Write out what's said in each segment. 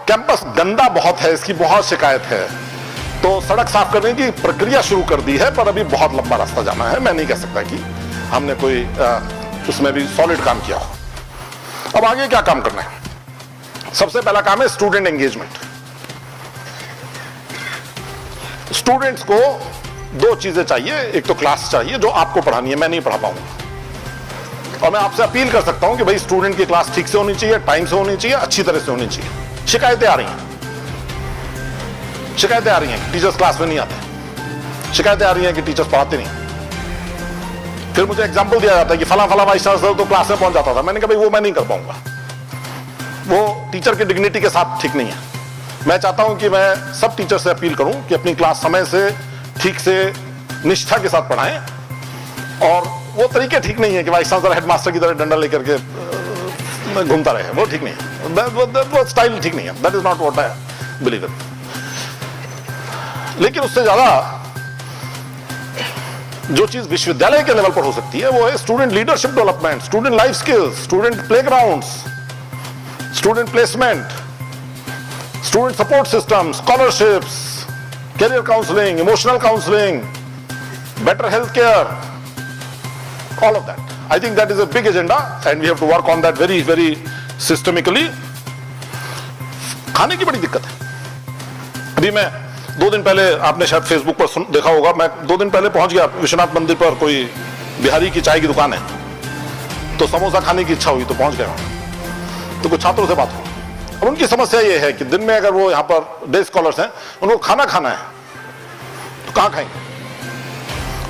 Campus गंदा बहुत है, इसकी बहुत शिकायत है, तो सड़क साफ करने की प्रक्रिया शुरू कर दी है, पर अभी बहुत लंबा रास्ता जाना है। मैं नहीं कह सकता कि हमने कोई उसमें भी सॉलिड काम किया हो। अब आगे क्या काम करना है? सबसे पहला काम है स्टूडेंट एंगेजमेंट। स्टूडेंट्स को दो चीजें चाहिए, एक तो क्लास चाहिए जो आपको पढ़ानी है, मैं नहीं पढ़ा पाऊंगा, और मैं आपसे अपील कर सकता हूं कि भाई स्टूडेंट की क्लास ठीक से होनी चाहिए, टाइम से होनी चाहिए, अच्छी तरह से होनी चाहिए। शिकायतें आ रही हैं कि टीचर्स क्लास में नहीं आते, शिकायतें आ रही हैं कि टीचर्स पढ़ाते नहीं। फिर मुझे एग्जांपल दिया जाता है कि फला वाइस चांसलर तो क्लास में पहुंच जाता था। मैंने कहा भाई वो मैं नहीं कर पाऊंगा, वो टीचर की डिग्निटी के साथ ठीक नहीं है। मैं चाहता हूं कि मैं सब टीचर से अपील करूं कि अपनी क्लास समय से, ठीक से, निष्ठा के साथ पढ़ाएं, और वो तरीके ठीक नहीं है कि वाइस चांसलर हेडमास्टर की तरह डंडा लेकर के घूमता रहे, वो ठीक नहीं है, वो स्टाइल ठीक नहीं है। That is not what I believe in. लेकिन उससे ज्यादा जो चीज विश्वविद्यालय के लेवल पर हो सकती है वो है student leadership development, student life skills, student playgrounds, student placement, student support system, scholarships, career counselling, emotional counselling, better health care, all of that. I think that is a big agenda and we have to work on that very, very systemically. खाने की बड़ी दिक्कत है। अभी मैं 2 दिन पहले, आपने शायद फेसबुक पर देखा होगा, मैं 2 दिन पहले पहुंच गया विश्वनाथ मंदिर पर, कोई बिहारी की चाय की दुकान है, तो समोसा खाने की इच्छा हुई तो पहुंच गया। तो कुछ छात्रों से बात हुई, अब उनकी समस्या ये है कि दिन में अगर वो यहाँ पर डे स्कॉलर्स हैं, उनको खाना है तो कहाँ खाएंगे?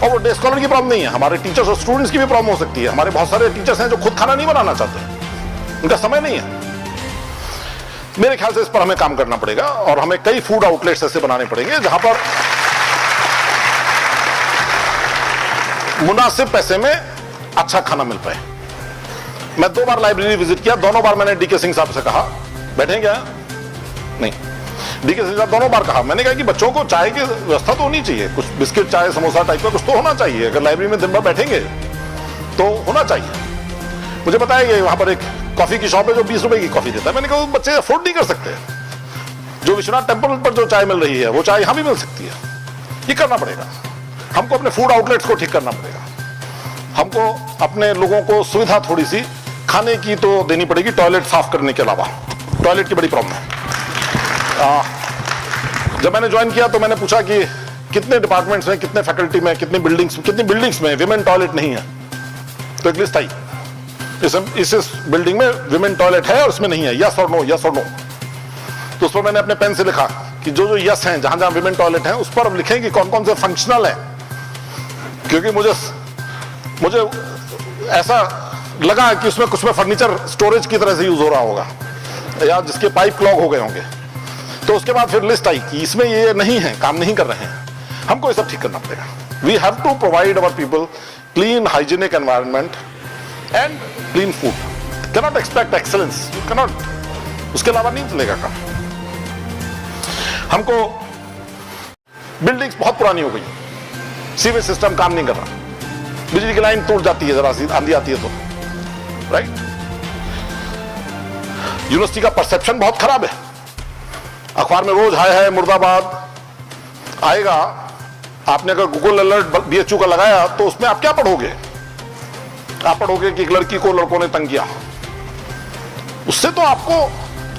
और वो डे स्कॉलर की प्रॉब्लम नहीं है, हमारे टीचर्स और स्टूडेंट्स की भी प्रॉब्लम हो सकती है। हमारे बहुत सारे टीचर्स हैं जो खुद खाना नहीं बनाना चाहते, उनका समय नहीं है। मेरे ख्याल से इस पर हमें काम करना पड़ेगा और हमें कई फूड आउटलेट्स ऐसे बनाने पड़ेंगे जहां पर मुनासिब पैसे में अच्छा खाना मिल पाए। मैं 2 बार लाइब्रेरी विजिट किया, दोनों बार मैंने डीके सिंह साहब से कहा बैठेंगे क्या? नहीं। डीके सिंह साहब दोनों बार कहा, मैंने कहा कि बच्चों को चाय की व्यवस्था तो होनी चाहिए, कुछ बिस्किट, चाय, समोसा टाइप का कुछ तो होना चाहिए। अगर लाइब्रेरी में दिन भर बैठेंगे तो होना चाहिए। मुझे बताया कि वहां पर एक कॉफी की शॉप है जो 20 रुपए की कॉफी देता है। मैंने कहा बच्चे अफोर्ड नहीं कर सकते, जो विश्वनाथ टेम्पल पर जो चाय मिल रही है वो चाय यहां भी मिल सकती है। ये करना पड़ेगा हमको, अपने फूड आउटलेट्स को ठीक करना पड़ेगा हमको, अपने लोगों को सुविधा थोड़ी सी खाने की तो देनी पड़ेगी, टॉयलेट साफ करने के अलावा। टॉयलेट की बड़ी प्रॉब्लम है। जब मैंने ज्वाइन किया तो मैंने पूछा कि कितने डिपार्टमेंट्स में, कितने फैकल्टी में, कितनी बिल्डिंग्स में विमेन टॉयलेट नहीं है, तो एक लिस्ट आई, इस बिल्डिंग में विमेन टॉयलेट है और इसमें नहीं है, यस और नो, यस और नो। तो उस पर मैंने अपने पेन से लिखा कि जो यस हैं, जहां जहां विमेन टॉयलेट है उस पर अब लिखें कि कौन कौन से फंक्शनल है, क्योंकि मुझे ऐसा लगा कि उसमें कुछ में फर्नीचर स्टोरेज की तरह से यूज हो रहा होगा या जिसके पाइप क्लॉग हो गए होंगे। तो उसके बाद फिर लिस्ट आई कि इसमें ये नहीं है, काम नहीं कर रहे हैं, हमको ये सब ठीक करना पड़ेगा। We have to provide our people clean hygienic environment and clean food. Cannot expect excellence, you cannot, उसके अलावा नहीं चलेगा काम। हमको बिल्डिंग्स बहुत पुरानी हो गई, सीवेज सिस्टम काम नहीं कर रहा, बिजली की लाइन टूट जाती है जरा सी आंधी आती है तो, राइट। यूनिवर्सिटी का परसेप्शन बहुत खराब है, अखबार में रोज हाय हाय मुर्दाबाद आएगा। आपने अगर गूगल अलर्ट बीएचयू का लगाया तो उसमें आप क्या पढ़ोगे? आप पढ़ोगे कि एक लड़की को लड़कों ने तंग किया। उससे तो आपको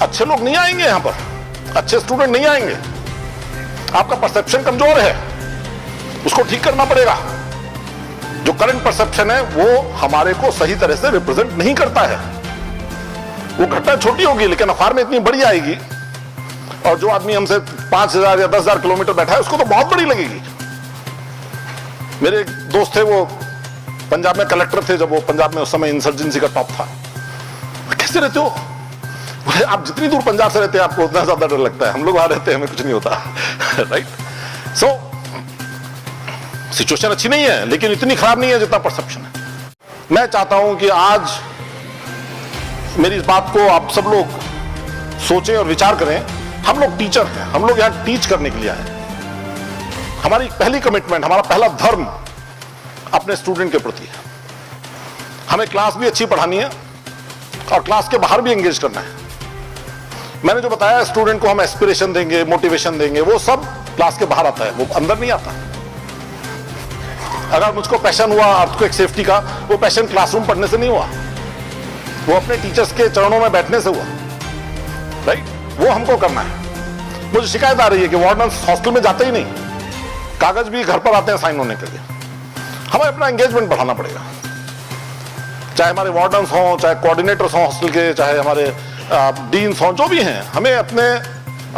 अच्छे लोग नहीं आएंगे, यहां पर अच्छे स्टूडेंट नहीं आएंगे। आपका परसेप्शन कमजोर है, उसको ठीक करना पड़ेगा। जो करंट परसेप्शन है वो हमारे को सही तरह से रिप्रेजेंट नहीं करता है। वो घटना छोटी होगी लेकिन अखबार में इतनी बड़ी आएगी, और जो आदमी हमसे 5,000 या 10,000 किलोमीटर बैठा है उसको तो बहुत बड़ी लगेगी। मेरे एक दोस्त थे, वो पंजाब में कलेक्टर थे, जब वो पंजाब में उस समय इंसर्जेंसी का टॉप था। कैसे रहते हो? बोले आप जितनी दूर पंजाब से रहते हैं आपको उतना ज्यादा डर लगता है, हम लोग वहां रहते हैं हमें कुछ नहीं होता। राइट। सो सिचुएशन अच्छी नहीं है लेकिन इतनी खराब नहीं है जितना परसेप्शन है। मैं चाहता हूं कि आज मेरी इस बात को आप सब लोग सोचें और विचार करें। हम लोग टीचर हैं, हम लोग यहां टीच करने के लिए आए हैं। हमारी पहली कमिटमेंट, हमारा पहला धर्म अपने स्टूडेंट के प्रति है। हमें क्लास भी अच्छी पढ़ानी है और क्लास के बाहर भी एंगेज करना है। मैंने जो बताया स्टूडेंट को हम एस्पिरेशन देंगे, मोटिवेशन देंगे, वो सब क्लास के बाहर आता है, वो अंदर नहीं आता। अगर मुझको पैशन हुआ अर्थक्वेक सेफ्टी का, वो पैशन क्लासरूम पढ़ने से नहीं हुआ, वो अपने टीचर्स के चरणों में बैठने से हुआ, राइट? वो हमको करना है। मुझे शिकायत आ रही है कि वार्डन्स हॉस्टल में जाते ही नहीं, कागज भी घर पर आते हैं साइन होने के लिए। हमें अपना एंगेजमेंट बढ़ाना पड़ेगा, चाहे हमारे वार्डन्स हों, चाहे कोऑर्डिनेटर्स हों हॉस्टल के, चाहे हमारे डीन्स हों, जो भी हैं, हमें अपने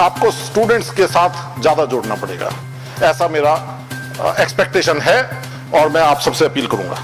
आपको स्टूडेंट्स के साथ ज्यादा जोड़ना पड़ेगा। ऐसा मेरा एक्सपेक्टेशन है और मैं आप सबसे अपील करूंगा।